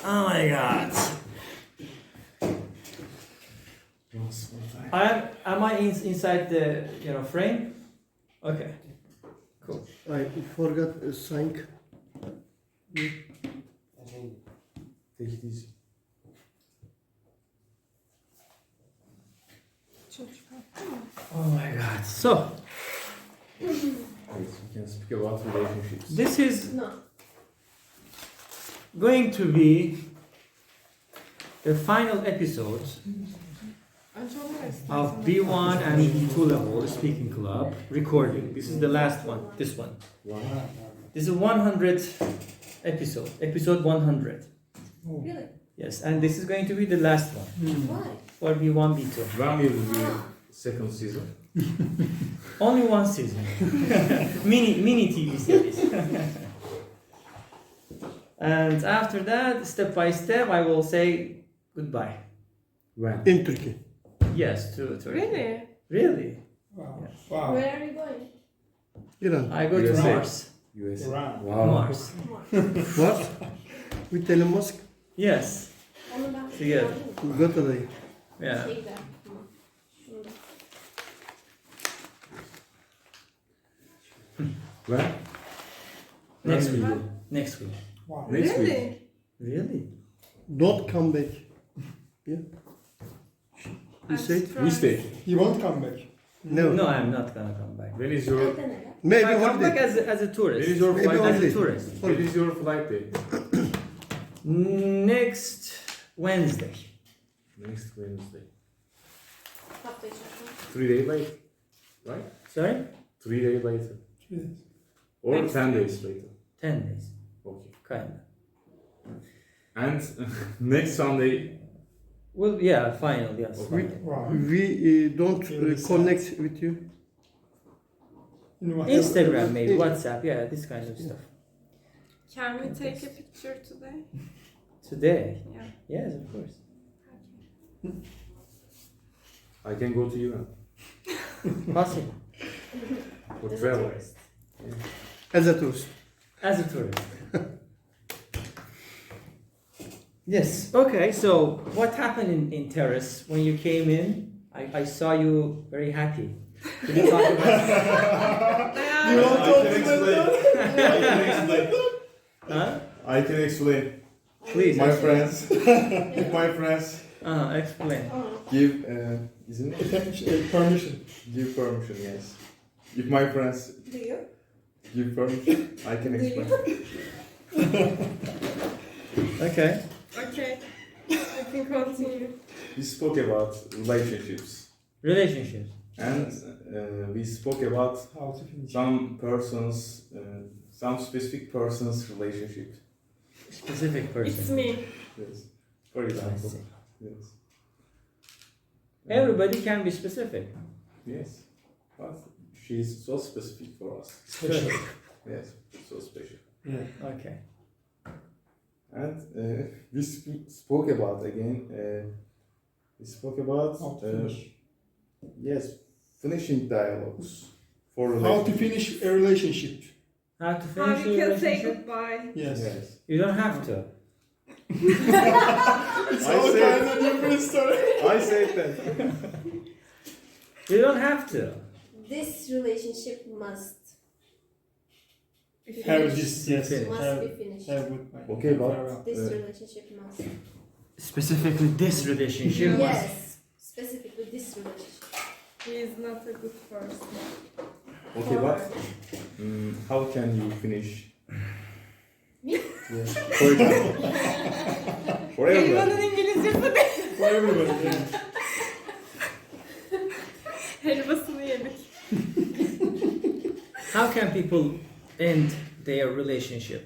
Oh my god. Am I inside the frame? Okay. Cool. I forgot sync. Take it easy. Oh my god. So Yes, we can speak about relationships. this is No. going to be the final episode of B1 and B2 level speaking club recording. This is the last one. This one. Wow. This is 100th episode 100. Really? Yes, and this is going to be the last one Why? for B1, B2. When will be second season? Only one season. mini TV series. And after that, step by step, I will say goodbye. When? In Turkey. Yes, to Really? Really? Wow. Yes. Wow. Where are you going? İran. I go to USA. Mars. US. Iran. Wow. Mars. What? With Elon Musk. Yes. Onu ben Together. Gata'dayım. Yeah. Şeyde. Tamam. Şurada. When? Next When week. will you? Next week. Wow. Next week. Really? Really? Don't come back. Yeah. You I'm said surprised. Which day? He won't come back. no. No, I'm not gonna come back. When is your Nerede neler? Maybe I come back holiday. as a tourist. When is your Maybe flight? As a holiday. tourist. When is your flight day? Next Wednesday. Next Wednesday. Hafta içi. 3 days later. Right? Sorry? 3 days later. Yes. Or Next 10 week. days later. 10 days. Okay. Kinda. And next Sunday. Well, yeah, final, yes. Okay. final. Wow. We don't Really connect with you. Instagram, maybe, WhatsApp, yeah, this kind of stuff. Can we take a picture today? Today? Yeah. Yes, of course. I can go to Iran. Possible. For As a travel. tourist. As a tourist. As a tourist. Yes, okay, so what happened in Terrace when you came in? I saw you very happy. Can you talk about You want to Huh? I can explain. Please. My friends. If my friends Explain. give isn't it? Permission. Give permission, yes. If my friends Do you? give permission, I can explain. Okay. Okay. I can continue. We spoke about relationships, Relationships. and we spoke about How to finish. some specific person's relationship. Specific It's person. me. Yes. For I example. see. Yes. Everybody can be specific. Yes. But she's so specific for us. Special. Yes. So special. Yeah. Okay. And we spoke about again. We spoke about How to finish. yes, finishing dialogues for How to relationship. finish a relationship. How to How finish you your can say relationship? goodbye. Yes. Yes. You don't have to. It's I all said- kinds of different story. I said that. You don't have to. This relationship must Have this, yes. Finish. must Have, be finished. have goodbye. Okay, but Farewell. This Uh, relationship must. Specifically this relationship. Yes. Specifically this relationship. He is not a good person. okay, but how can you finish? Me? Yes. For example. For everyone. Helvanın İngilizcesi de. For everybody. Yeah. Helvasını yedik. How can people end their relationship?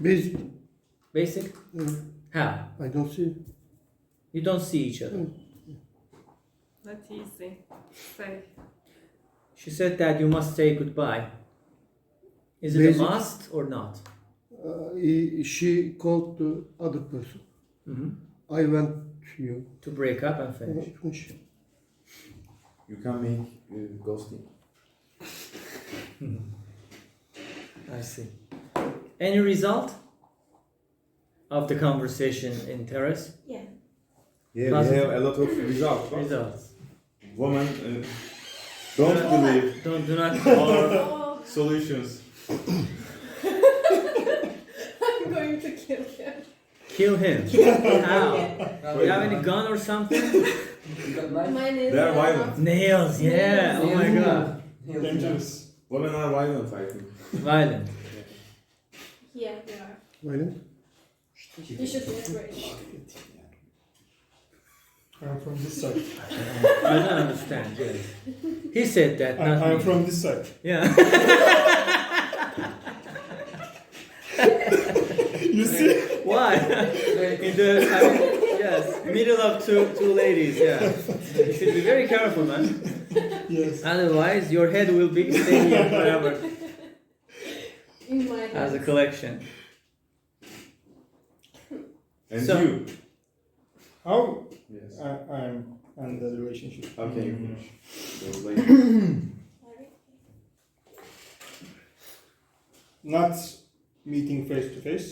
Basic. Basic? How? I don't see. You don't see each other. Not easy. Say. She said that you must say goodbye. Is it Basic. a must or not? She called the other person. Mm-hmm. I went to you. To break up and finish. Finish. You can make ghosting. see. Any result of the conversation in terrace? Yeah. Yeah, Positive. we have a lot of results. But Results. women don't believe Do not. our Oh, solutions. I'm going to kill him. Kill him. How? You have any gun or something? Mine is. They are violent. Nails. Yeah. Oh my god. Dangerous. Women are violent, I think. Violent. Yeah, they are. Violent. You should be afraid. I'm from this side. I don't understand. Yes. He said that. Not I'm me. from this side. Yeah. You see? Why? In the yes, middle of two ladies. Yeah. You should be very careful, man. Yes. Otherwise, your head will be staying here forever In my as a head. collection. And So- you? How Yes. I'm in the relationship? How can you finish? So, like, Not meeting face to face.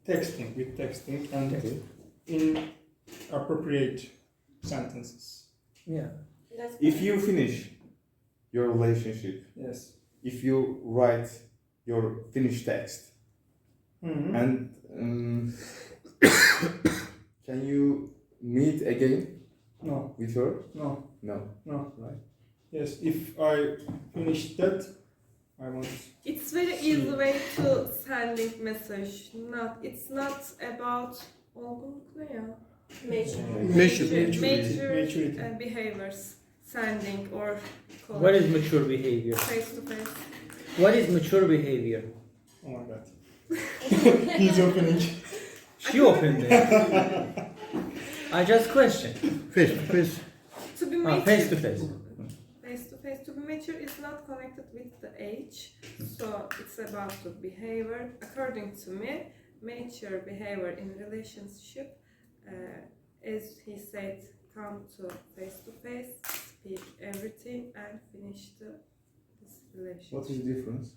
Texting with texting and okay. in appropriate sentences. Yeah. That's If you finish your relationship, Yes. if you write your finished text, Mm-hmm. and can you meet again No, with her? no, No. no. Right. Yes, if I finish that, I want. It's very easy way to sending message. It's not about olgunluk ne ya? Measure. Maturity. Behaviors. Sending or calling. What is mature behavior? Face to face. What is mature behavior? Oh my god. He's opening. She opened it. I just questioned. Face to face. To be Ah, mature. face to face. Face to face. To be mature is not connected with the age. So it's about the behavior. According to me, mature behavior in relationship, as he said, come to face, speak everything, and finish this relationship. What is the difference?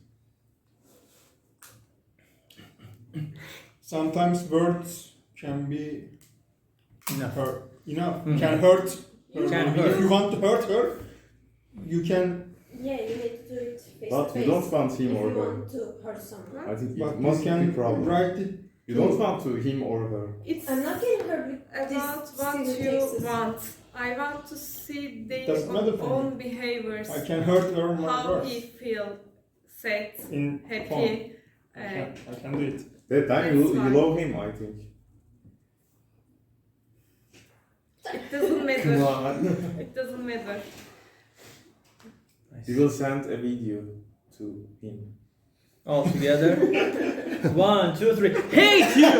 Sometimes words can be Enough. enough. Mhm. Can hurt her. Can If hurt. you want to hurt her, you can. Yeah, you need to do it face But to you face. don't want If him you or her. want to hurt someone. I think But it you must be a can problem. write it. You don't want to him or her. It's I'm not getting hurt with about this what student you Texas. want. I want to see their Doesn't matter for own behaviors, I can hurt her my how words. he feel sad, In happy. phone. I can do it. That time That's you fine. love him, I think. It doesn't matter. No, It doesn't matter. you will send a video to him. All together. 1, 2, 3. Hate you!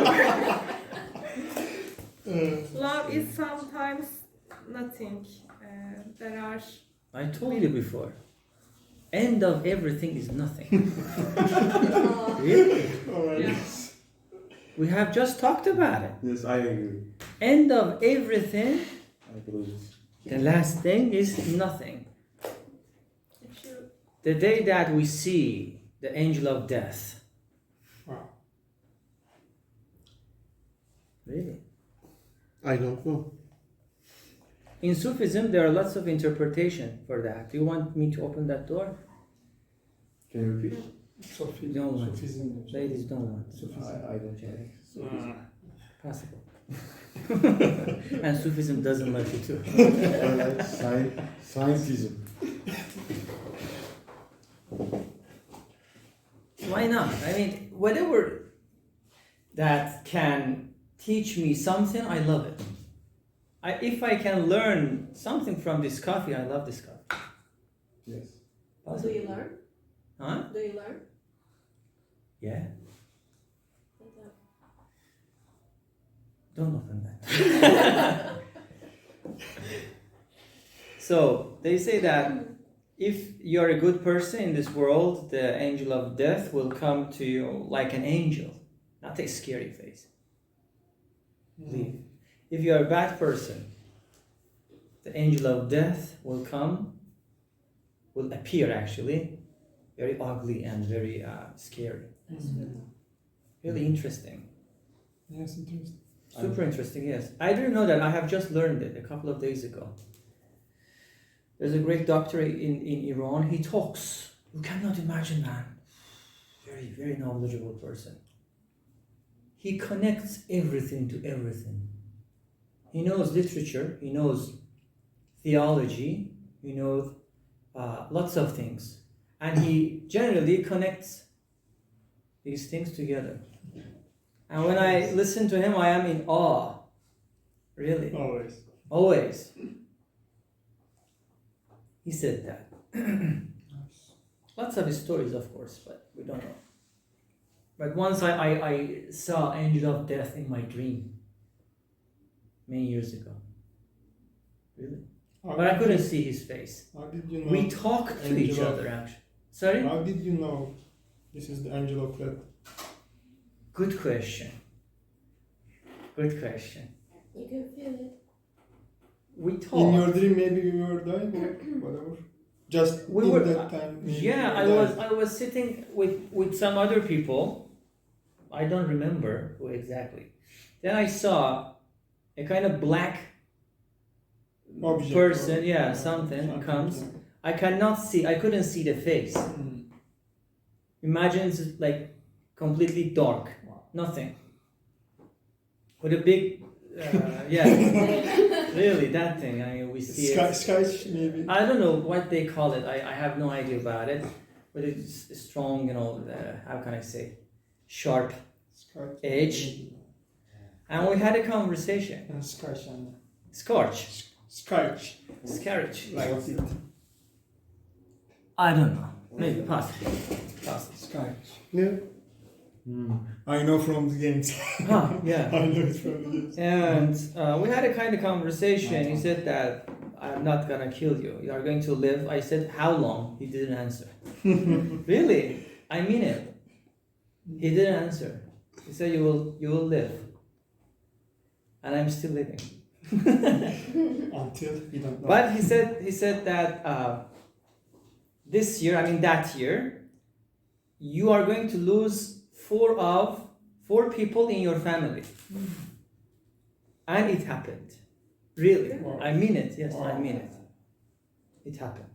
Love is sometimes nothing. There are I told you before. End of everything is nothing. Really? yeah. We have just talked about it. Yes, I agree. End of everything, I believe it. the last thing is nothing. If you The day that we see the angel of death. Wow. Really? I don't know. In Sufism, there are lots of interpretation for that. Do you want me to open that door? Can you repeat? Sophism. Don't want. Sophism. Ladies don't want. I don't know. Possible. And Sufism doesn't like it too. I like scientism. Why not? I mean, whatever that can teach me something, I love it. If I can learn something from this coffee, I love this coffee. Yes. Do you learn? Huh? Do you learn? Yeah. Don't open that. So they say that if you're a good person in this world, the angel of death will come to you like an angel, not a scary face. Leave. If you are a bad person, the angel of death will come, will appear actually, very ugly and very scary. Really interesting. Yes, interesting. Super interesting, yes. I didn't know that. I have just learned it a couple of days ago. There's a great doctor in Iran. He talks. You cannot imagine, man. Very, very knowledgeable person. He connects everything to everything. He knows literature. He knows theology. He knows lots of things. And he generally connects these things together. And when I listen to him, I am in awe. Really. Always. Always. He said that. Lots of stories, of course, but we don't know. But once I saw angel of death in my dream many years ago. Really? But I couldn't see his face. How did you know? We talked to each angel of- other, actually. Sorry? How did you know this is the angel of death? Good question. Good question. You can feel it. We In talked. your dream, maybe you were dying or whatever. Just We in were- that time. maybe Yeah, you were I was sitting with some other people. I don't remember who exactly. Then I saw a kind of black Object person, or- yeah, something comes. I cannot see. I couldn't see the face. Mm. Imagine it's like completely dark, nothing. With a big, yeah, really that thing. I mean, we see it. Sky, maybe. I don't know what they call it. I have no idea about it. But it's strong, you know. How can I say? Sharp Sky. edge. And we had a conversation. And sky channel. Scorch, Sky. scarage. Like it. I don't know. Maybe possible. Sky. Yeah. I know from the games. Ah, yeah. I know it from the games. And we had a kind of conversation. He said that I'm not gonna kill you. You are going to live. I said, how long? He didn't answer. Really? I mean it. He didn't answer. He said, you will live. And I'm still living. Until you don't know. But he said that this year, I mean that year, you are going to lose four people in your family. And it happened. Really. Wow. I mean it. Yes, I Wow. mean it. It happened.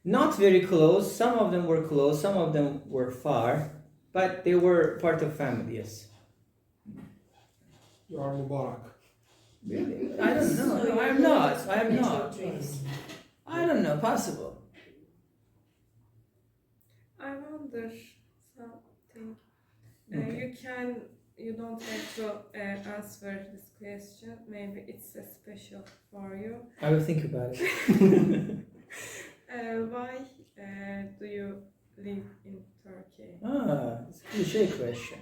Not very close. Some of them were close. Some of them were far. But they were part of family, yes. You are Mubarak. Really? I don't know. So No, you I'm not. always I'm connect not. your dreams. I don't know. Possible. I wonder something. Okay. You don't have to answer this question. Maybe it's special for you. I will think about it. Why do you live in Turkey? It's a cliche question.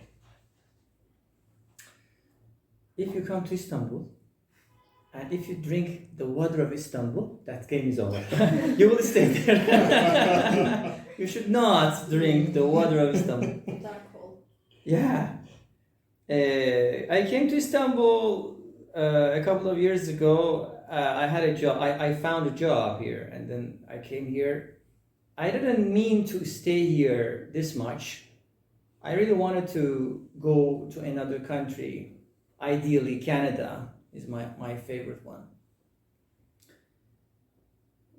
If you come to Istanbul and if you drink the water of Istanbul, that game is over. You will stay there. You should not drink the water of Istanbul. Dark hole. Yeah. I came to Istanbul a couple of years ago. I had a job. I found a job here and then I came here. I didn't mean to stay here this much. I really wanted to go to another country. Ideally, Canada is my favorite one.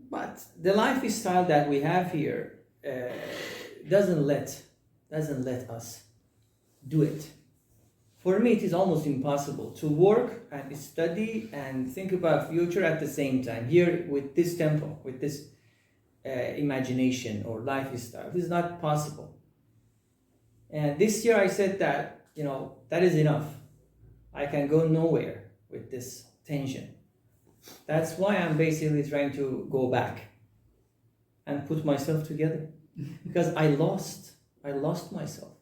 But the lifestyle that we have here doesn't let us do it. For me, it is almost impossible to work and study and think about future at the same time. Here, with this tempo, with this imagination or lifestyle, this is not possible. And this year, I said that that is enough. I can go nowhere with this tension. That's why I'm basically trying to go back and put myself together because I lost myself.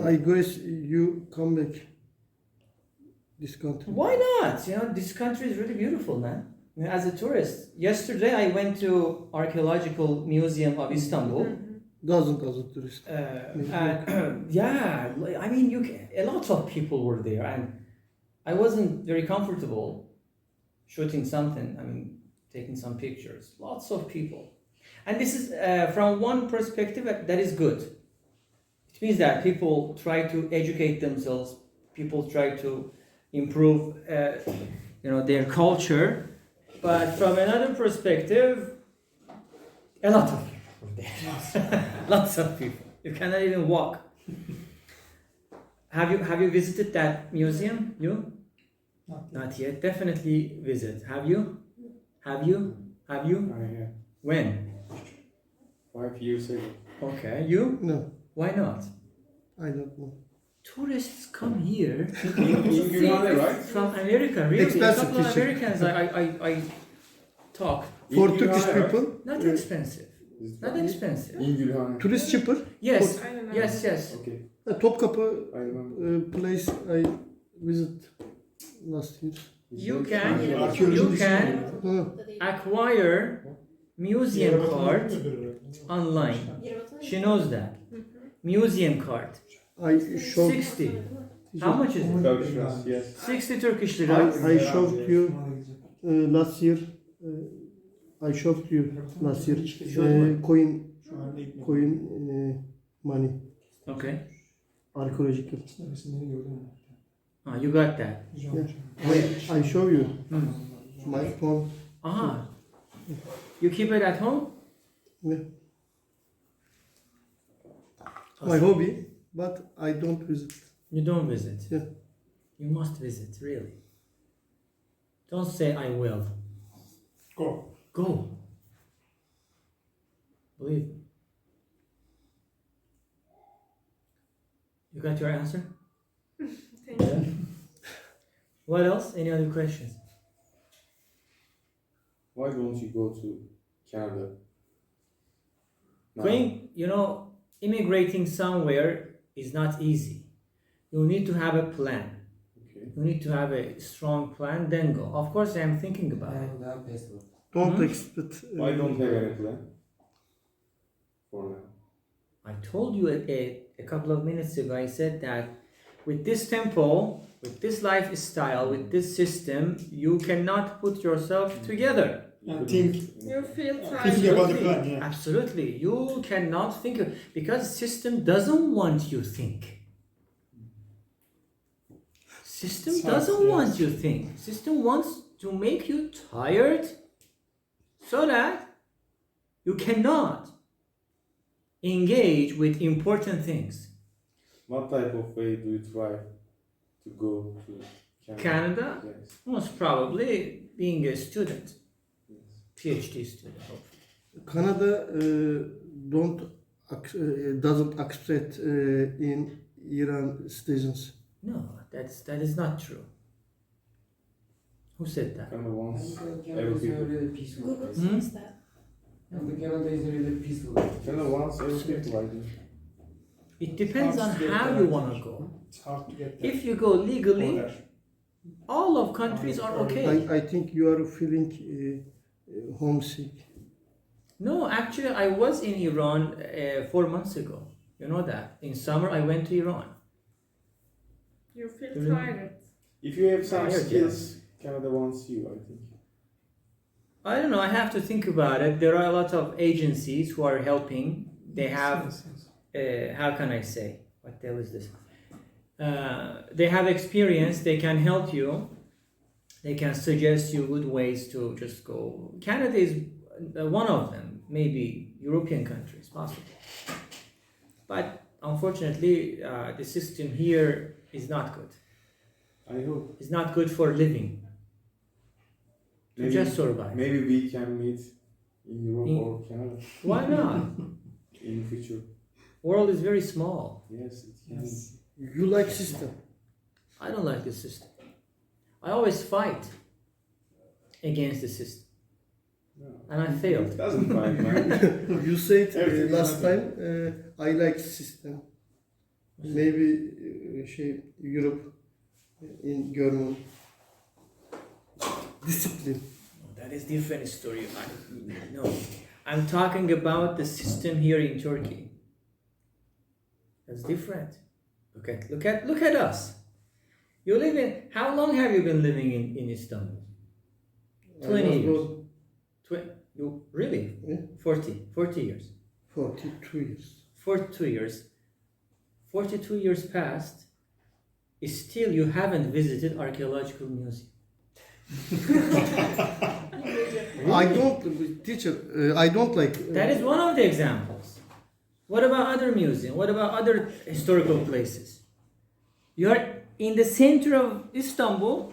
I guess you come back this country. Why not? This country is really beautiful, man. As a tourist, yesterday I went to Archaeological Museum of Istanbul. Doesn't as a tourist. Yeah, I mean, a lot of people were there, and I wasn't very comfortable shooting something. I mean, taking some pictures. Lots of people, And this is from one perspective that is good. It means that people try to educate themselves, people try to improve their culture, but from another perspective, a lot of people there. Lots of people. You cannot even walk. Have you visited that museum? You? Not yet. Definitely visit. Have you? Have you? Have you? I have When? 5 years ago. Okay. You? No, Why not? I don't know. Tourists come here In Gülhane, right? from America. Really, Expensive a couple of teacher. Americans I talk. For In Turkish Gülhane, right? people, Not expensive. Is it Not right? expensive. In Gülhane. tourist cheaper. Yes. I don't know. Yes. Okay, Topkapı I remember. place I visit last year. You can Huh. acquire museum card online. She knows that. Museum card. I showed 60. How much is it? Turkish ones, yes. 60 Turkish lira. I showed you last year. I showed you last year coin money Okay. archaeological. You got that. I show you my phone. Ah. You keep it at home? Yeah. My hobby, but I don't visit. You don't visit. Yeah. You must visit, really. Don't say I will. Go. Go. Believe me. You got your answer? Thank you. What else? Any other questions? Why don't you go to Canada? Now? Going, immigrating somewhere is not easy. You need to have a plan. Okay. You need to have a strong plan, then go. Of course, I am thinking about it. Don't expect. Why don't have any plan? For now. I told you a couple of minutes ago, I said that with this tempo, with this lifestyle, with this system, you cannot put yourself together. And think. You feel Thinking about the tired. plan, yeah. Absolutely. You cannot think because system doesn't want you think. System It's doesn't hard, want yes. you think. System wants to make you tired so that you cannot engage with important things. What type of way do you try to go to Canada? Canada, Yes. most probably being a student, Yes. PhD student. Hopefully. Canada doesn't accept in Iran citizens. No, that is not true. Who said that? Canada wants Google every people. says that. Canada wants every people, I think. It depends on how you want to go. It's hard to get there. If you go legally, Go there. all of countries are okay. I think you are feeling homesick. No, actually, I was in Iran 4 months ago. You know that. In summer, I went to Iran. You feel Really? tired. If you have some Tired, skills, Canada wants you, I think. I don't know. I have to think about it. There are a lot of agencies who are helping. They have, how can I say? What the hell is this? They have experience. They can help you. They can suggest you good ways to just go. Canada is one of them. Maybe European countries, possibly. But unfortunately, the system here is not good. I hope. It's not good for living. To Maybe- just survive. Maybe we can meet in Europe In- or Canada Why not? in the future. World is very small. Yes, it can. You like system. I don't like the system. I always fight against the system, No. and I failed. It doesn't fight, man. You said Everything is last nothing. time I like system. Maybe Europe in German. Discipline. That is different story. No, I'm talking about the system here in Turkey. That's different. Look at us. You live in. How long have you been living in Istanbul? 20 years. You really? Yeah. 40 years. 42 years. 42 years. 42 years passed. Still, you haven't visited archaeological museum. I don't, teacher, I don't like. That is one of the examples. What about other museums? What about other historical places? You are in the center of Istanbul.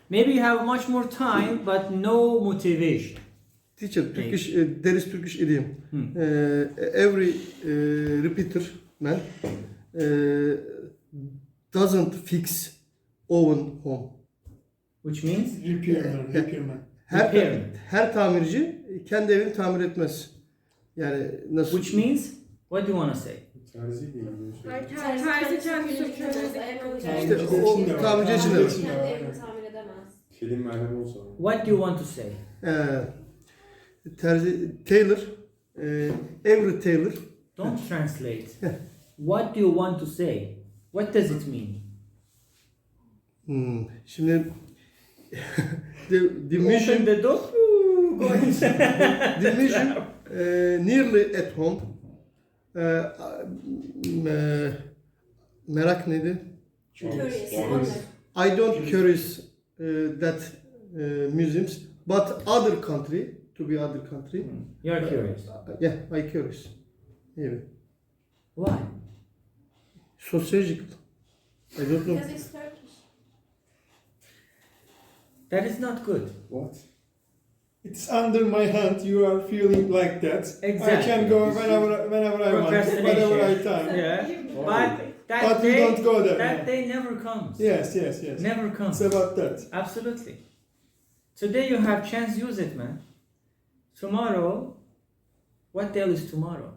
Maybe you have much more time, but no motivation. Teacher, Turkish, there is Turkish idiom. Every repeater man doesn't fix own home. Which means? Repairman. Repairman. Her tamirci kendi evini tamir etmez. Yani nasıl? Which means? What do you want to say? Terzi gibi bir şey. Like terzi kendi söküğünü İşte o tamirci için de var. Kendi evini tamir edemez. Kelime alem olsa. What do you want to say? Terzi, tailor, every tailor. Don't translate. What do you want to say? What does it mean? Şimdi the mission, Open the door. Go inside. the mission nearly at home. Merak neydi? Curious. I don't curious that museums, but other country, to be other country. You're curious. Yeah, I curious. Evet. Why? Sociological. I don't know. Because it's Turkish. That is not good. What? It's under my hand. You are feeling like that. Exactly. I can go whenever I want, whenever I time. Yeah. But that But we day, don't go there. that day never comes. Yes. Never comes. It's about that. Absolutely. Today you have chance, use it, man. Tomorrow, what day is tomorrow?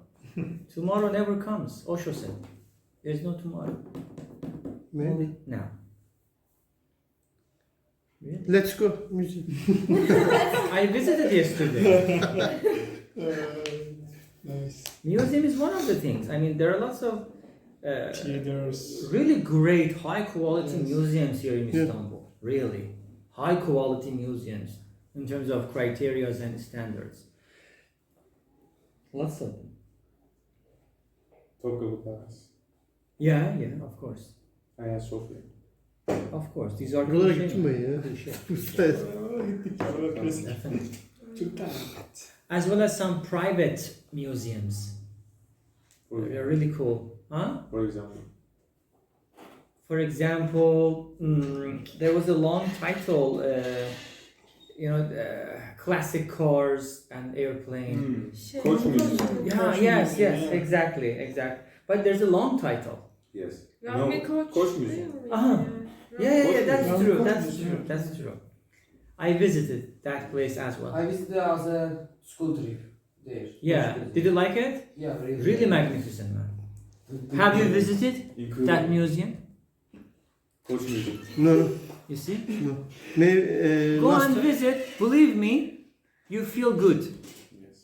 Tomorrow never comes. Osho said, there's no tomorrow. Maybe. Only now. Really? Let's go museum. I visited yesterday. Nice. Museum is one of the things. I mean, there are lots of Theaters. really great, high quality Yes. museums here in Yeah. Istanbul. Really. High quality museums in terms of criteria and standards. Lots of them. Tokyo Palace. Yeah, of course. Hagia Sophia. Of course. These are Buralara cliché. gittim ben ya. Cliché. Ustayız. Gittik ya. Klasik. Definitely. Türk tane. As well as some private museums. They're really cool. Huh? For example. For example, there was a long title, classic cars and airplane. Coach museum. Yes, exactly. But there's a long title. Yes. Rahmi Koç. Coach museum. Yeah, that's Coach true. museum. That's true. I visited that place as well. I visited as a school trip there. Yeah. Did you like it? Yeah, really. Really magnificent, man. Have you visited Including that museum? Coach museum. No. You see? Maybe, Go last and time- visit. Believe me, you feel good. Yes.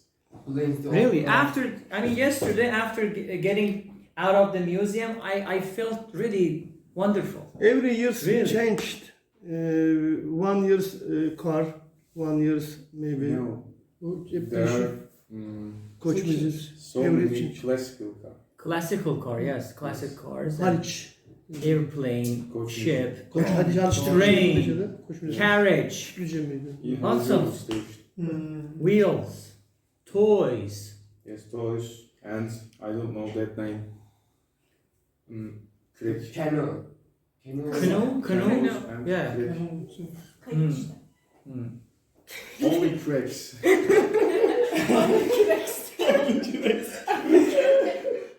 Planes, the Really, old- yesterday after getting out of the museum, I felt really wonderful. Every year Really? changed. 1 year's car, 1 year's maybe. No. Hep There değişiyor. are Koç museums. so Everything. many classical cars. Classical car, yes, classic cars. and Haliç. airplane, Coach ship, Koç Haliç Haliç. Train. Koç museum. carriage, Müze miydi? Even Lots the of- station. wheels, toys. Yes, toys and I don't know that name. Crick. Canoe. Canoe? Canoes and Yeah. crick. Kayık işte. Only cracks.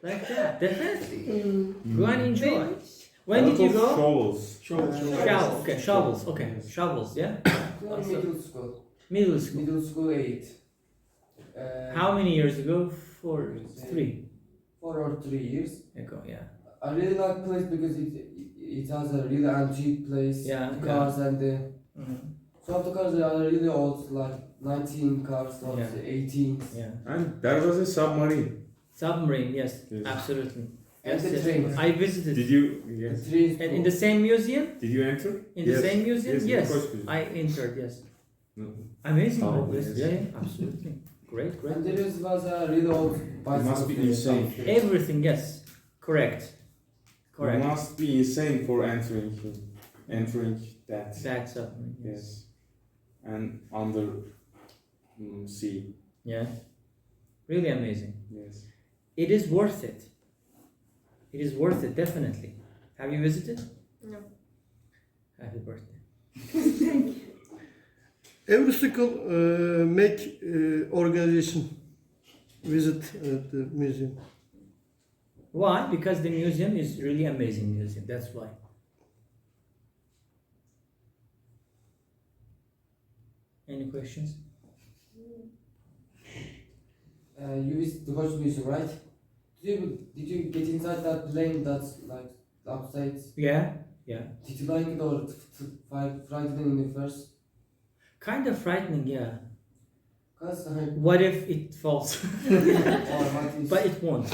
Like that, definitely. Go and enjoy. When A did lot you of go? Shovels. Shovels, okay, shovels, yeah? Middle school. Middle school. Middle school 8. How many years ago? 3 4 or 3 years. ago, yeah. I really like place because it has a really antique place. Yeah, The cars and the Mhm. some of the cars are really old, like 19 cars or Yeah. 18. Yeah. And there was a submarine. Submarine, yes, Yes. absolutely. And Yes, the yes. trains. I visited. Did you? The Yes. trains. And in the same museum? Did you enter? In the Yes. same museum? Yes, Yes. of course we did. I entered, yes. Amazing. Oh, Yes, yes. yeah, absolutely. Great. And there was a really old bicycle. must be there insane. downstairs. Everything, yes. Correct. You must be insane for entering that. That submarine. Yes. Yes. And under sea. Yeah. Really amazing. Yes. It is worth it. It is worth it, definitely. Have you visited? No. Happy birthday. Every school make organization visit the museum. Why? Because the museum is really amazing museum. That's why. Any questions? You visit the Koç Museum, right? Did you get inside that plane that's like upside? Yeah. Did you like it or frightening in the first? Kind of frightening, yeah. Cause What if it falls? but But it won't.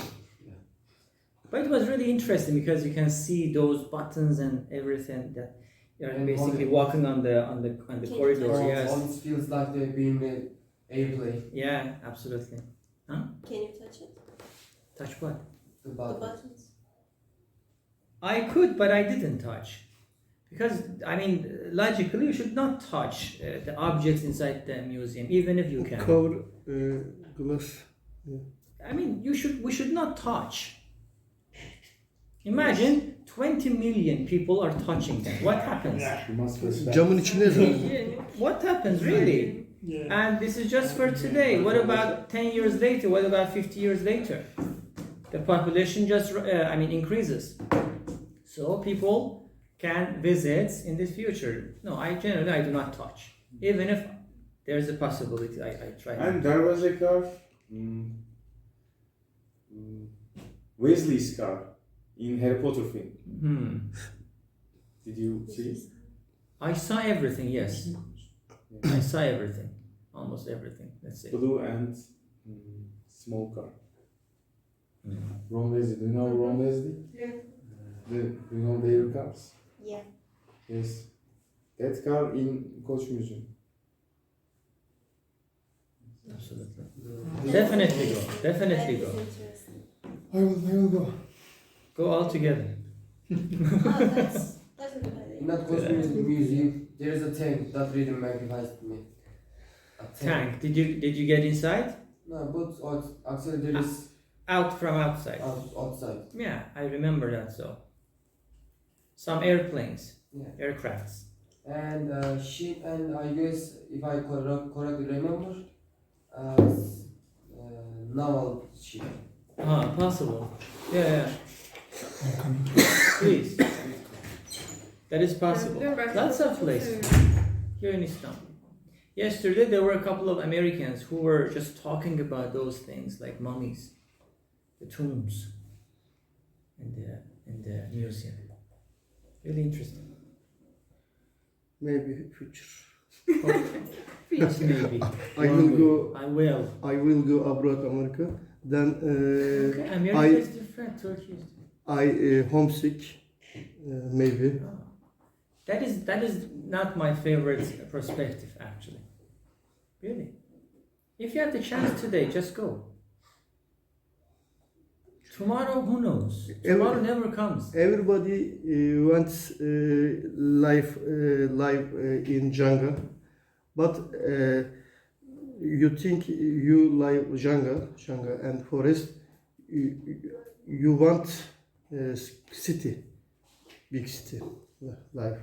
But it was really interesting because you can see those buttons and everything that you're And basically all- walking on the Can corridor. you Yes. all it feels like they're being an airplane. Yeah, absolutely. Can you touch it? Touch what? The The button. buttons. I could, but I didn't touch. Because, I mean, logically, you should not touch the objects inside the museum, even if you can. Cover glass. I mean, we should not touch. Imagine 20 million people are touching them. What happens? You must respect. Camın içinde zaten. What happens, really? Yeah. And this is just for today. What about 10 years later? What about 50 years later? The population just, increases. So people can visit in the future. No, I do not touch. Even if there's a possibility, I try. And there was a car, Weasley's car, in Harry Potter film. Did you see it? I saw everything, yes. I saw everything. Almost everything. Let's say. Blue and small car. Ron Weasley, do you know Ron Weasley? Yeah. Do you know their cars? Yeah. Yes. That car in Koç Museum. Absolutely. Definitely go. Definitely That go. is interesting. I will go. Go all together. Oh, that's a good idea. In that Koç Museum, there is a tank that really magnifies me. A Tank. Did you get inside? No, but actually there is Out from outside. outside. Yeah, I remember that. So some airplanes, Yeah. aircrafts. And ship, and I guess if I correctly remember, naval ship. Possible. Yeah. Please. That is possible. Lots of places here in Istanbul. Yesterday there were a couple of Americans who were just talking about those things like mummies, the tombs, in the museum. Really interesting. Maybe future. Maybe. I will go abroad America. Then Okay, America is different. Turkey is different. I homesick. Maybe. That is not my favorite perspective, actually. Really. If you have the chance today, just go. Tomorrow, who knows? Tomorrow never comes. Everybody wants life in jungle, but you think you like jungle and forest. You want city, big city life.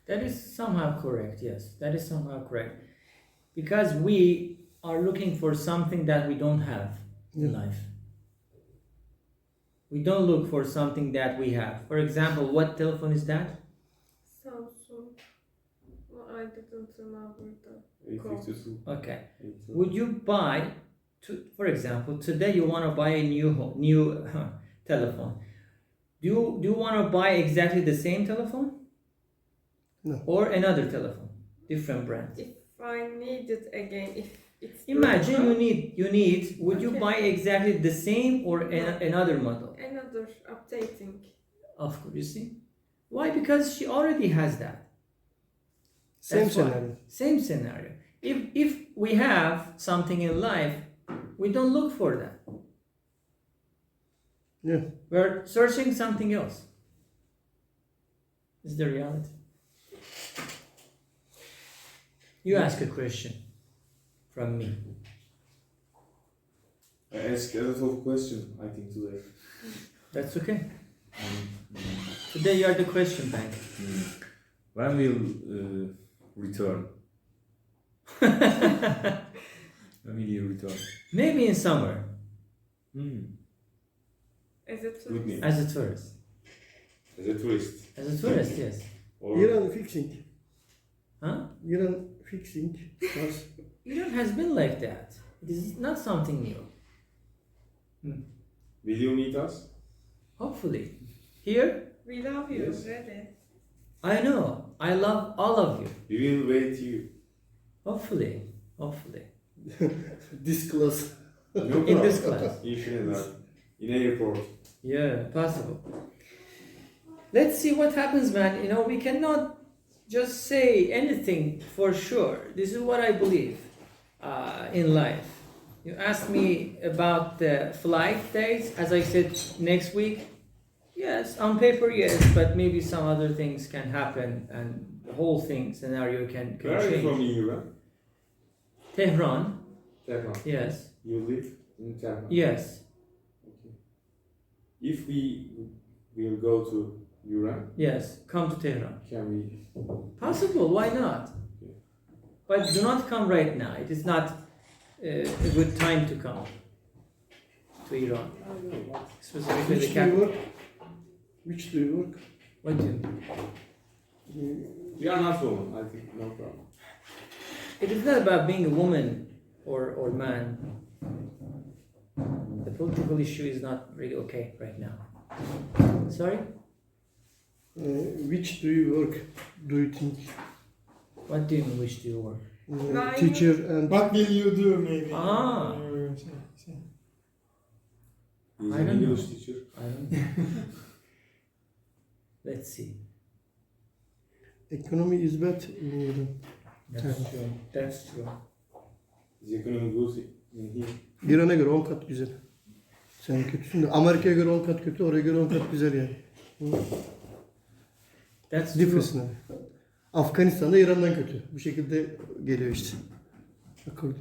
That is somehow correct, yes. That is somehow correct. Because we are looking for something that we don't have in life. We don't look for something that we have. For example, what telephone is that? Samsung. Well, I didn't remember the 852. Okay. Would you buy, for example, today you want to buy a new telephone. Do you want to buy exactly the same telephone? No. Or another telephone, different brand? If I need it again, if it's Imagine broken, you need. Would you Okay. buy exactly the same or another model? another updating. Of course, you see. Why? Because she already has that. Same That's why. scenario. Same scenario. If we have something in life, we don't look for that. Yeah. We're searching something else. Is the reality. You ask a question from me. I asked a lot of questions, I think, today. That's okay. Today you are the question bank. When will return? When will you return? Maybe in summer, Is it Good news. as a tourist. As a tourist. As a tourist, yes. Or Iran fixing. Huh? Iran fixing. Was Iran has been like that. It is not something new. will you meet us? Hopefully. Here, We love you Yes. already. I know. I love all of you. We will wait you. Hopefully. Hopefully. this class. No In this problem. class. İnşallah. In airport. Yeah, possible. Let's see what happens, man. You know, we cannot just say anything for sure. This is what I believe in life. You asked me about the flight dates. As I said, next week. Yes, on paper, yes, but maybe some other things can happen, and the whole thing scenario can Where are you from change. in Iran? Tehran, Tehran. yes, You live in Tehran? yes, Okay. If we will go to Iran, yes. Come to Tehran. can we? Possible, why not? Okay. But do not come right now. It is not a good time to come to Iran. Specifically the Which do you capital. work? Which do you work? What do you mean? We are not women, I think, no problem. It is not about being a woman or man. The political issue is not really okay right now. Sorry? Which do you work? Do you think? What do you mean, which do you work? Nine. Teacher and What will you do maybe? Ah. Say. He's I an don't know. English teacher. I don't know. Let's see. economy is bad in Iran. That's true. That's true. Is economic good in here? İran'a göre 10 kat güzel. Sen kötüsün de Amerika'ya göre 10 kat kötü, oraya göre 10 kat güzel yani. That's true. Difference ne? Afganistan'da İran'dan kötü. Bu şekilde geliyor işte. Akıl.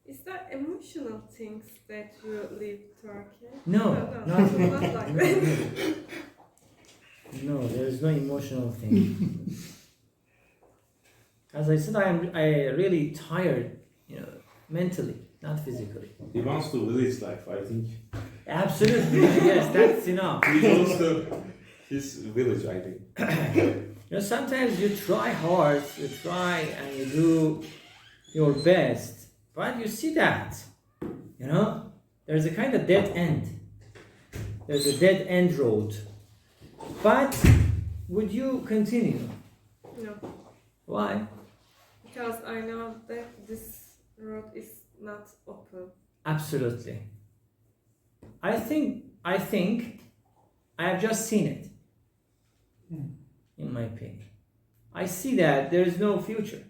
Is there emotional things that you leave Turkey? No, not not really. like that. No, there is no emotional thing. As I said, I really tired, mentally, not physically. He wants to village life, I think. Absolutely, yes, that's enough. He wants to his village, I think. Sometimes you try hard, you try and you do your best, but you see that, there's a kind of dead end. There's a dead end road. But would you continue? No, Why? because I know that this road is not open. Absolutely. I think I have just seen it. In my opinion, I see that there is no future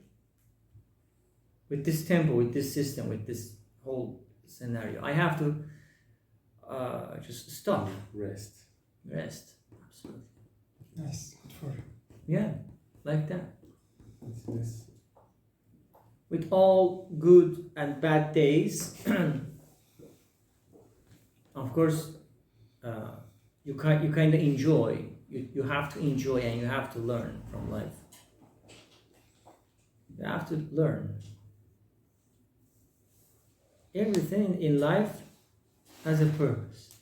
with this tempo, with this system, with this whole scenario. I have to just stop, Rest. rest. Absolutely. Nice. Good for you. Yeah, like that. It's nice. With all good and bad days, of course, you kind of enjoy. You have to enjoy and you have to learn from life. You have to learn. Everything in life has a purpose.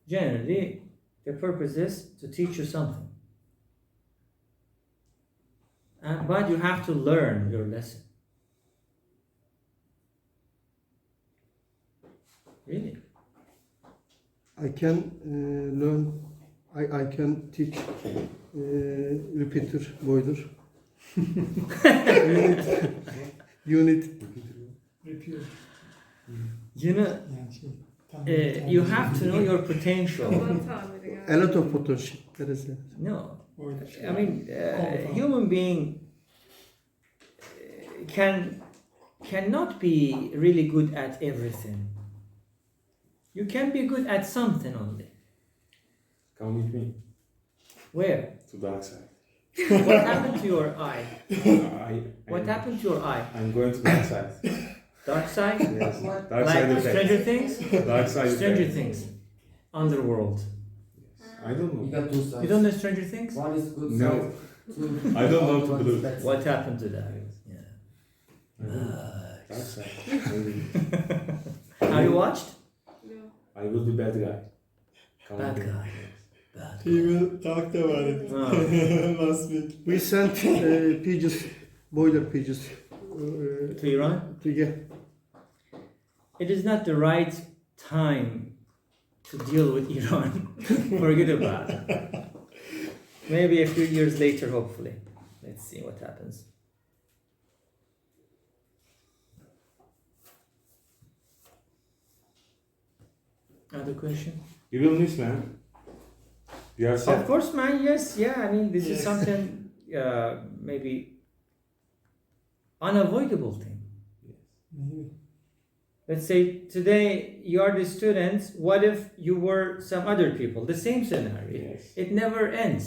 Generally, the purpose is to teach you something. But you have to learn your lesson. Really? I can learn, I can teach repeater, boiler. unit. Repeat. Yani You have to know your potential. Aman Tanrım ya. A lot of potential. There is a- No, I mean, human being cannot be really good at everything. You can be good at something only. Come with me Where? to dark side. What happened to your eye? What I'm- happened to your eye? I'm going to dark side. Dark side? Yes. What? Dark side Like effect. Stranger Things? Dark side Stranger effect. Things. Underworld. I don't You know. got two sides. You don't know Stranger Things? One is good No. side. Two. I don't know to one is believe. bad What side. happened to that? Yeah. I don't know. Dark side. Maybe. Have you watched? No. I will be bad guy. Come Bad with me. guy. Bad He will talk about it Oh. last week. We sent pages, boiler pages. To Iran? Yeah. It is not the right time to deal with Iran. Forget about it. Maybe a few years later, hopefully. Let's see what happens. Other question? You will miss, man. You are sad. Of course, man. Yes, yeah. I mean, this is Yes. something maybe unavoidable thing. Let's say today you are the student. What if you were some other people? The same scenario. Yes. It never ends.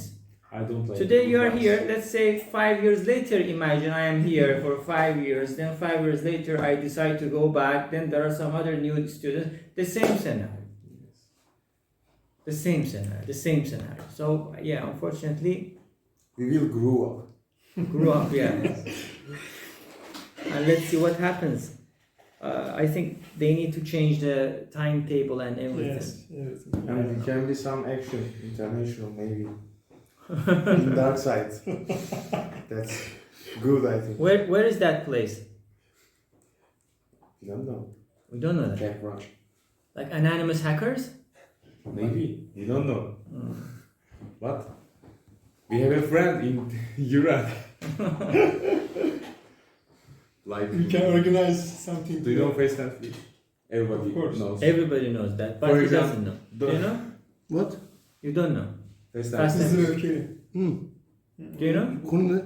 I don't like Today you are goodbyes. here. Let's say 5 years later. Imagine I am here for 5 years. Then 5 years later I decide to go back. Then there are some other new students. The same scenario. The same scenario. The same scenario. So yeah, unfortunately, We will grow up. grew up. Yeah. And let's see what happens. I think they need to change the timetable and everything. Yes, everything. And it can be some action, international maybe. In dark side. That's good, I think. Where is that place? You don't know. We don't know that. Camp Run. Like anonymous hackers? Maybe. You don't know. Mm. What? We have a friend in Iran. Like, We can organize something. do you know FaceTime Free? Everybody Of course. knows. Everybody knows that, but For he example, doesn't know. Do the- you know? What? You don't know. FaceTime Fast- Free. This is okay. Do you know? Konu ne?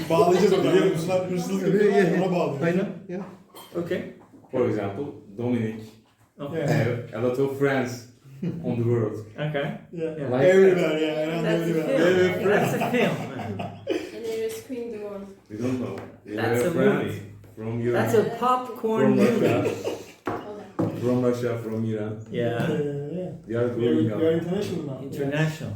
Bağlayacağız o zaman. Ruslar hırsızlık yapıyorlar, ona bağlıyor. Aynen. Yeah. Okay. For example, Dominic Okay. Yeah. have a lot of friends on the world. Okay. Yeah. Yeah. Like Everywhere, yeah. Around That's a everywhere. film. That's a film. Man. And there is Queen the World. We don't know. We That's have a friend movie. from Iran. That's a popcorn From movie. Russia. Okay. From Russia, from Iran. Yeah. Yeah. We are We growing are up. international now. International.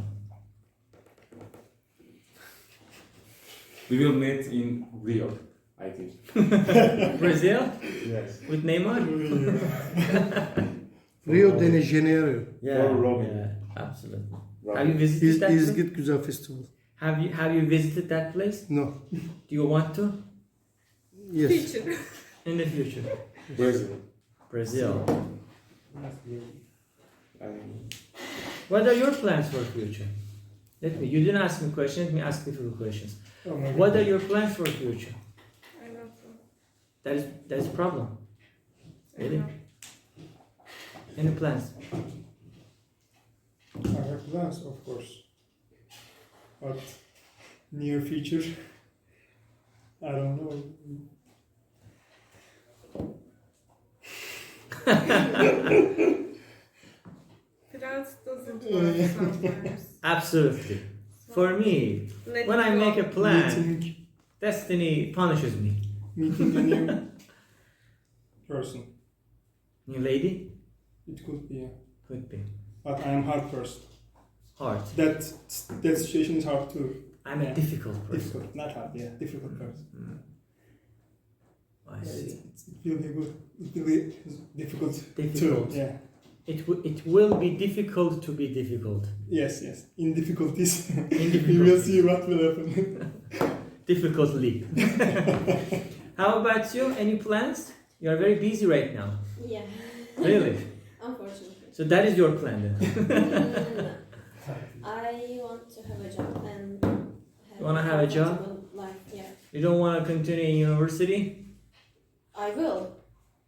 We will meet in Rio, I think. Brazil Yes. with Neymar. Rio de Janeiro. Yeah. Robin. Yeah. Absolutely. Right. Have you visited that? place? İzgit Güzel Festival. Have you visited that place? No. Do you want to Yes. Future. in the future? Brazil. Brazil. I mean, What are your plans for future? You didn't ask me questions. Let me ask difficult questions. Oh my What God. are your plans for future? I don't know. That is a problem. I Really? know. Any plans? I have plans, of course. But near future, I don't know. Plans doesn't work sometimes. Absolutely. For me, Let when it I go. make a plan, Meeting, destiny punishes me. meeting a new person. New lady? It could be, Could be. but I am hard person. Hard. That situation is hard too. I'm a Yeah. difficult person. Difficult, not hard. Yeah, difficult person. Mm. I Yeah, see. it will be good. It will be difficult, Difficult. too. Yeah. It will be difficult to be difficult. Yes, yes. In difficulties, In we will difficulties. see what will happen. Difficultly. How about you? Any plans? You are very busy right now. Yeah. Really? Unfortunately. So that is your plan then. No. I want to have a job and You wanna have a job? comfortable life. Yeah. You don't want to continue in university? I will.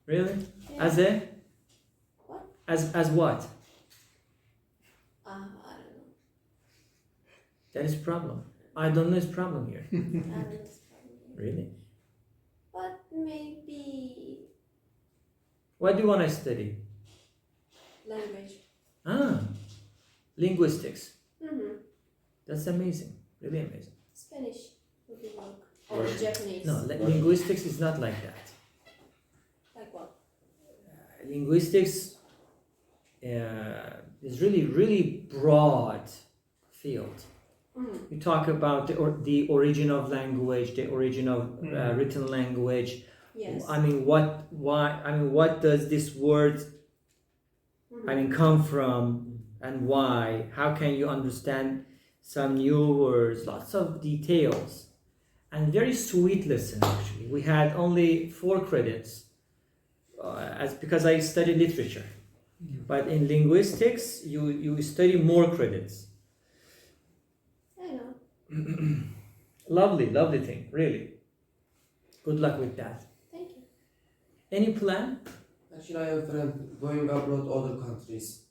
Really? Yeah. As a? What? As what? I don't know. That is problem. I don't know his problem here. And it's probably- Really? But maybe What do you want to study? language. Linguistics. Mm-hmm. That's amazing. Really amazing. Spanish would be work. Or Japanese. No, linguistics is not like that. Like what? Linguistics is really broad field. Mm-hmm. You talk about the origin of language, the origin of written language. Yes. I mean, what does this word, Mm-hmm. come from, and why? How can you understand some new words? Lots of details, and very sweet lesson actually. We had only 4 credits, because I studied literature, but in linguistics you study more credits. I know. Lovely thing, really. Good luck with that. Thank you. Any plan? Actually, I have a friend going abroad other countries.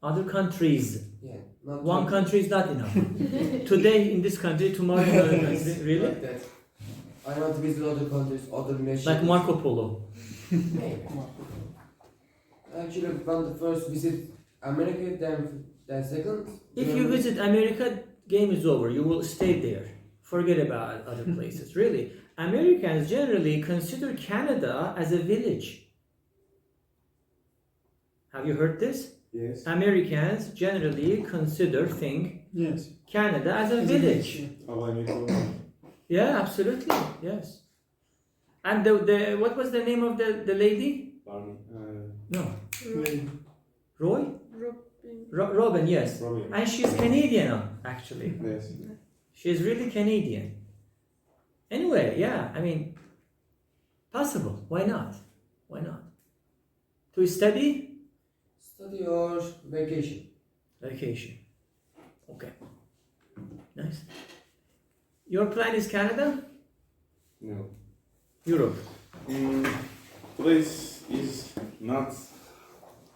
Other countries. Yeah, not One to- country is not enough. Today in this country, tomorrow in another country. Really? Like that. I want to visit other countries, other nations. Like Marco Polo. Maybe. Actually, from the first visit America, then second. If you Germany. visit America, game is over. You will stay there. Forget about other places. Really. Americans generally consider Canada as a village. Have you heard this? Yes. Americans generally consider Yes. Canada as a village. How I met you. Yeah, absolutely. Yes. And the what was the name of the lady? Barney. No. Lady. Roy? Robin. Robin, yes. Robin. And she's Canadian, actually. Yes. She's really Canadian. Anyway, yeah, I mean, possible. Why not? Why not? To study? Study or vacation. Vacation. Okay. Nice. Your plan is Canada? No. Europe? Place is not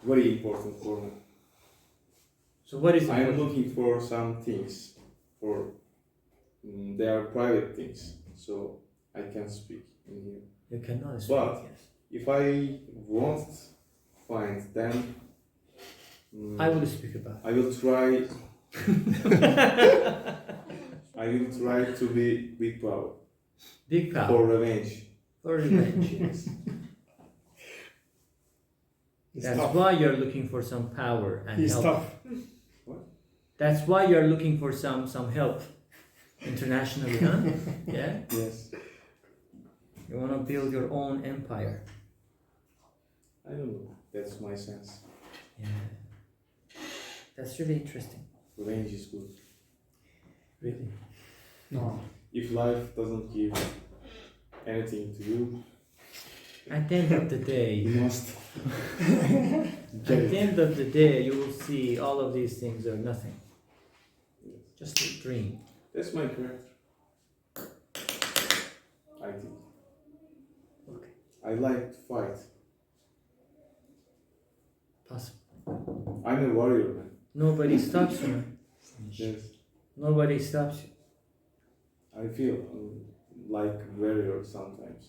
very important for me. So what is I am it? looking for some things. They are private things, so I can't speak in here. You cannot speak, But- yes. If I won't find them, I will speak about I will try. I will try to be big power Big power. for revenge. For revenge, yes. It's That's tough. why you're looking for some power and He's help. tough. That's why you're looking for some help internationally, huh? Yeah? Yes. You want to build your own empire. I don't know. That's my sense. Yeah. That's really interesting. Revenge is good. Really. No. If life doesn't give anything to you, At the end of the day, you must. at the end of the day, you will see all of these things are nothing. Just a dream. That's my character. I think. Okay. I like to fight. Possible. I'm a warrior, man. Nobody stops you, man. Yes. Nobody stops you. I feel like warrior sometimes.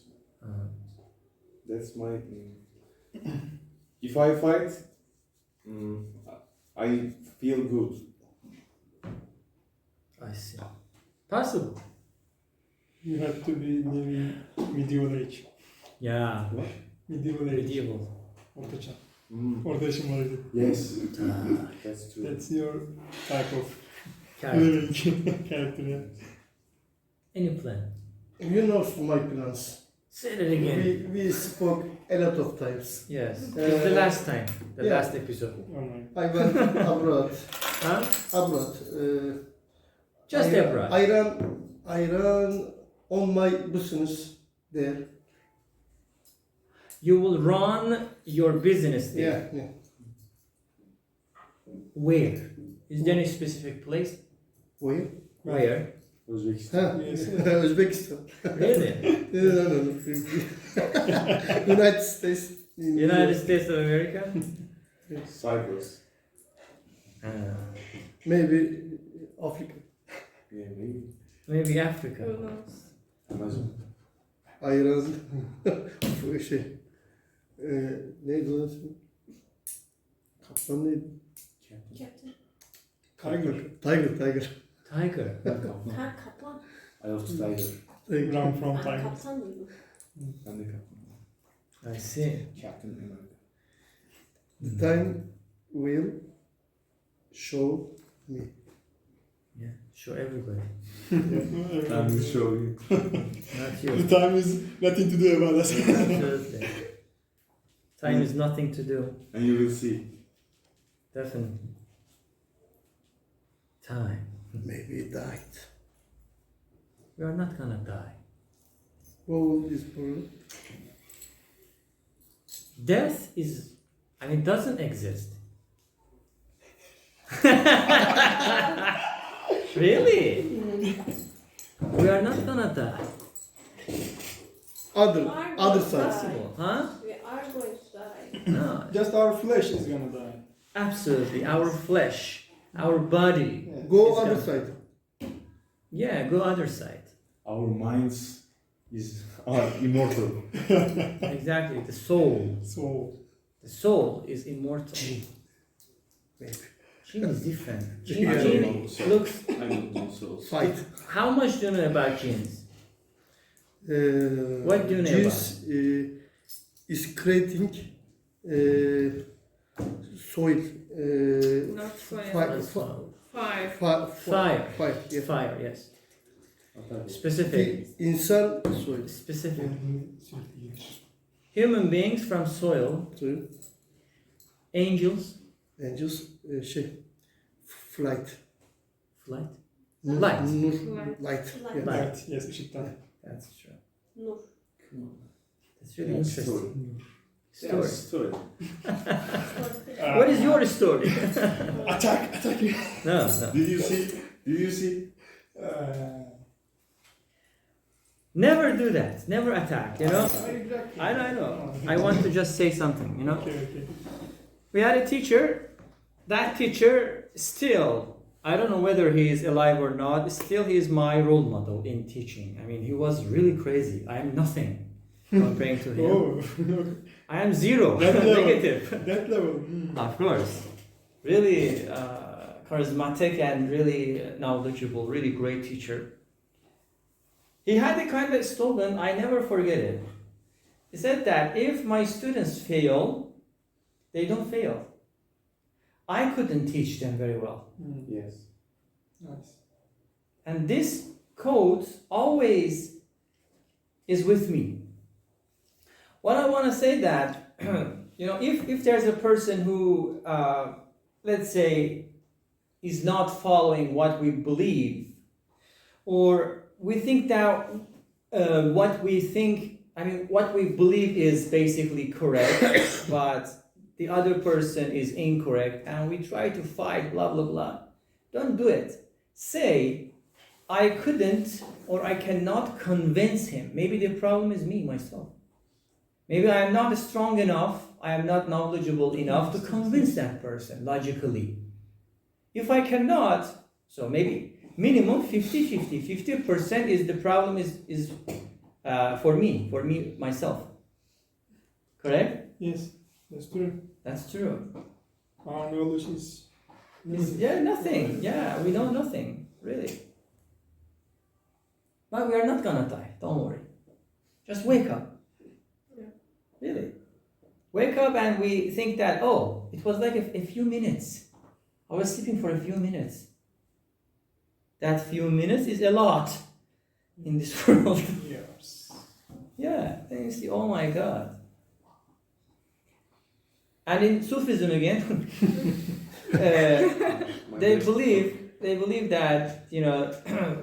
That's my. If I fight, I feel good. I see. Possible. You have to be maybe medieval age. Yeah. Medieval age. Medieval. Orta çağ. Mm. Orada yaşamalıydı. Yes, that's true. That's your type of Character. living character. Yeah. Any plan? You know my plans. Say it again. We spoke a lot of times. Yes. It's the last time. The yeah. last episode. Oh my. I went abroad. Huh? Abroad. Just abroad. I ran on my business there. You will run your business there. Yeah. Where? Is there any specific place? Where? Where? Uzbekistan. Huh? Yes. Uzbekistan. Really? No. United States. United States of America? Cyprus. Maybe Africa. Yeah, maybe. Maybe Africa. Who knows? Amazon. Ayran şey neydi onun ismi? Kaplan neydi? Captain. Tiger. Tiger. Kaplan. I love tiger. Run from Ben time. kaptan duydum. Ben de kaplan. I see. Captain America. The time will show me. Yeah. Show everybody. Time will show you. Not The you. time is nothing to do about us. Absolutely. Time is nothing to do. And you will see. Definitely. Time. Maybe he died. We are not gonna die. What was this problem? Death is, I mean, doesn't exist. Really? We are not gonna die. Other side. Possible, huh? We are going to die. No, Just our flesh is gonna die. absolutely. Our flesh, our body. Yeah. Go It's other gone. side. Yeah, go other side. Our minds are immortal. Exactly. The soul. So The soul is immortal. Maybe. Jinn is different. Yeah. Jinn looks. I don't know so. Fight. How much do you know about jinns? What do you know Genes is creating soil. Not soil. Fire. Fire. Fire. Yeah. Fire. Yes. What are they? Specific. İnsan soil. Specific. Human beings from soil. Soil. Angels. Angels flight. Flight. Nur, Light. Nur, Light. light. Light. Yeah. light, yes, ışıktan. That's true. Nur. That's really That's interesting. story. Story. Story. What is your story? Attack. No. Did you see? Never do that. Never attack. You know. Exactly. I know. I want to just say something. You know. Okay. We had a teacher. That teacher still. I don't know whether he is alive or not. Still, he is my role model in teaching. I mean, he was really crazy. I am nothing comparing to him. Oh, I am zero, That level. negative. that level. Of course, really charismatic and really knowledgeable, really great teacher. He had a kind of slogan, I never forget it. He said that if my students fail, they don't fail. I couldn't teach them very well. Yes. Nice. And this quote always is with me. What I want to say that, you know, if there's a person who, let's say, is not following what we believe, or we think that what we believe is basically correct, but the other person is incorrect, and we try to fight, blah, blah, blah. Don't do it. Say, I couldn't or I cannot convince him. Maybe the problem is me, myself. Maybe I am not strong enough, I am not knowledgeable enough to convince that person logically. If I cannot, so maybe minimum 50-50. 50% is the problem is for me, myself. Correct? Yes, that's true. That's true. Our knowledge is Nothing. Yeah, we know nothing, really. But we are not gonna die, don't worry. Just wake up. Yeah. Really. Wake up and we think that, oh, it was like a few minutes. I was sleeping for a few minutes. That few minutes is a lot in this world. years. Yeah, then you see, oh my God. And in Sufism again, they believe that, you know,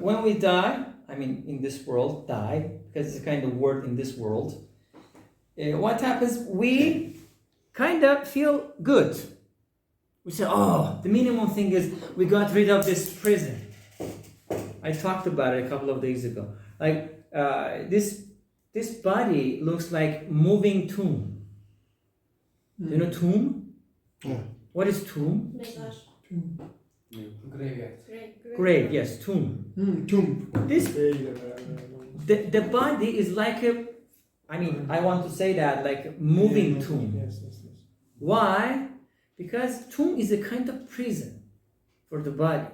when we die, I mean in this world, die, because it's a kind of word in this world, what happens, we kind of feel good. We say, oh, the minimum thing is we got rid of this prison. I talked about it a couple of days ago. Like this body looks like moving tomb. You know tomb? Yeah. What is tomb? Mezar. Graveyard. Grave, yes, tomb. Tomb. This Değil. the body is like a, I mean, I want to say that like a moving tomb. Yes. Why? Because tomb is a kind of prison for the body,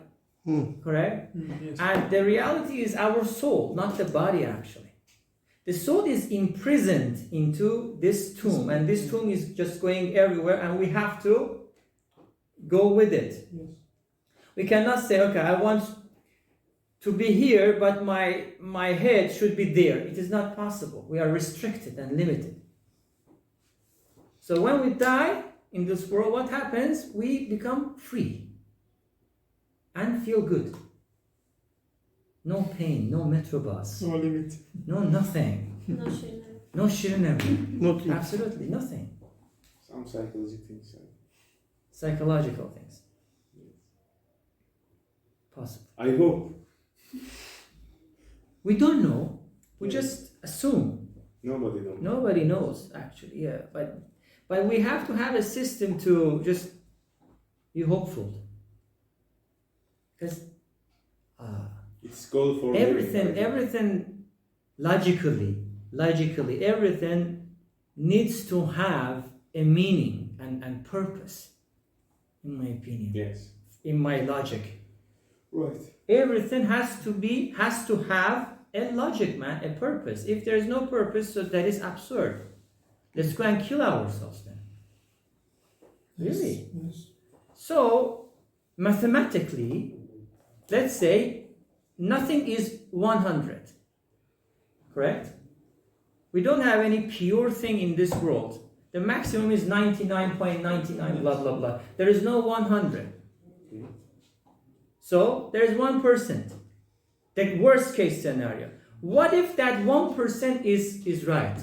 correct? Yes. And the reality is our soul, not the body actually. The soul is imprisoned into this tomb, and this tomb is just going everywhere, and we have to go with it. Yes. We cannot say, okay, I want to be here, but my head should be there. It is not possible. We are restricted and limited. So when we die in this world, what happens? We become free and feel good. No pain, no metrobus, No limit. no nothing, No shirin. no shirin. Nothing. Absolutely nothing. Some psychological things. Psychological things. Possible. I hope. We don't know. We just assume. Nobody knows. Nobody knows actually. Yeah, but we have to have a system to just be hopeful. Because It's called for everything logically, everything needs to have a meaning and purpose, in my opinion. Yes. In my logic. Right. Everything has to have a logic, man, a purpose. If there is no purpose, so that is absurd. Let's go and kill ourselves then. Really? Yes. So, mathematically, let's say nothing is 100. Correct? We don't have any pure thing in this world. The maximum is 99.99, blah, blah, blah. There is no 100. So, there is 1%. The worst case scenario. What if that 1% is right?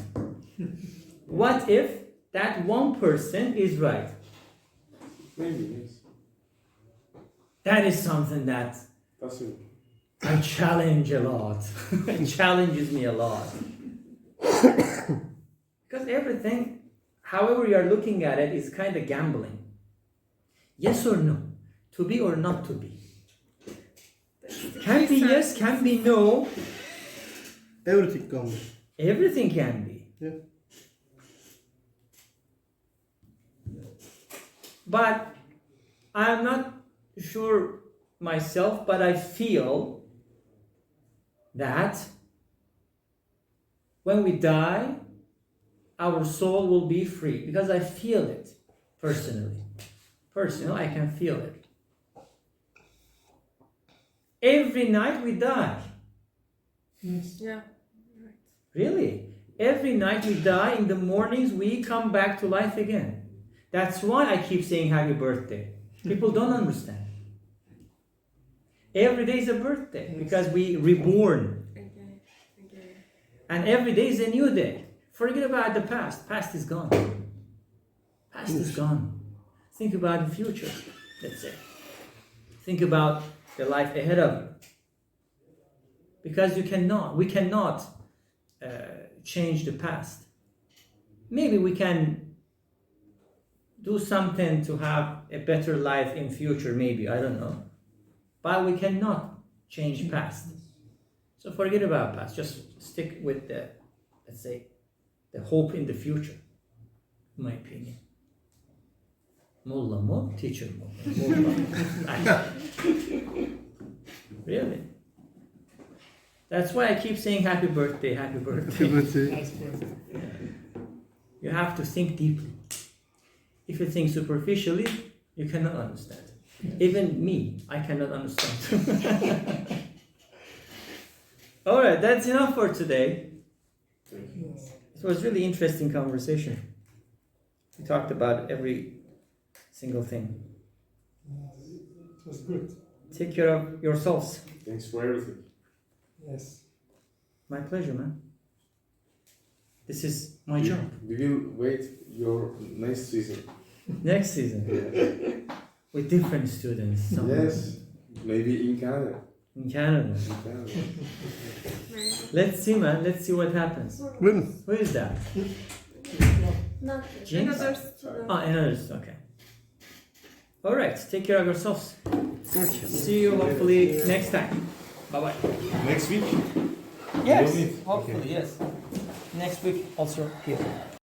What if that 1% is right? Maybe, yes. That is something that Possible. I challenge a lot. It challenges me a lot. Because everything, however you are looking at it, is kind of gambling. Yes or no? To be or not to be? Can be yes, can be no. Everything comes. Everything can be. Yeah. But I'm not sure myself, but I feel that when we die, our soul will be free, because I feel it personally. Personally, I can feel it. Every night we die. Yes. Yeah. Really? Every night we die, in the mornings we come back to life again. That's why I keep saying happy birthday. People don't understand. Every day is a birthday because we reborn. Again. And every day is a new day. Forget about the past. Past is gone. Past is gone. Think about the future, let's say. Think about the life ahead of you. Because we cannot change the past. Maybe we can do something to have a better life in future, maybe, I don't know. But we cannot change past. So forget about past. Just stick with the, let's say, the hope in the future, in my opinion. Mullah more, teacher more. Really? That's why I keep saying happy birthday, happy birthday. Nice birthday. You have to think deeply. If you think superficially, you cannot understand. Even me, I cannot understand. All right, that's enough for today. Yes. It was really interesting conversation. We talked about every single thing. It was good. Take care of yourselves. Thanks for everything. Yes. My pleasure, man. This is my job. We will wait your next season. Next season, Yeah. with different students. somewhere Yes. Maybe in Canada. In Canada. In Canada. Let's see, man. Let's see what happens. When? Who is that? Not Jinx? Another student. Oh, another. Okay. All right. Take care of yourselves. Okay. See you hopefully next time. Bye bye. Next week? Yes. We'll meet. Hopefully Okay. yes. Next week also here.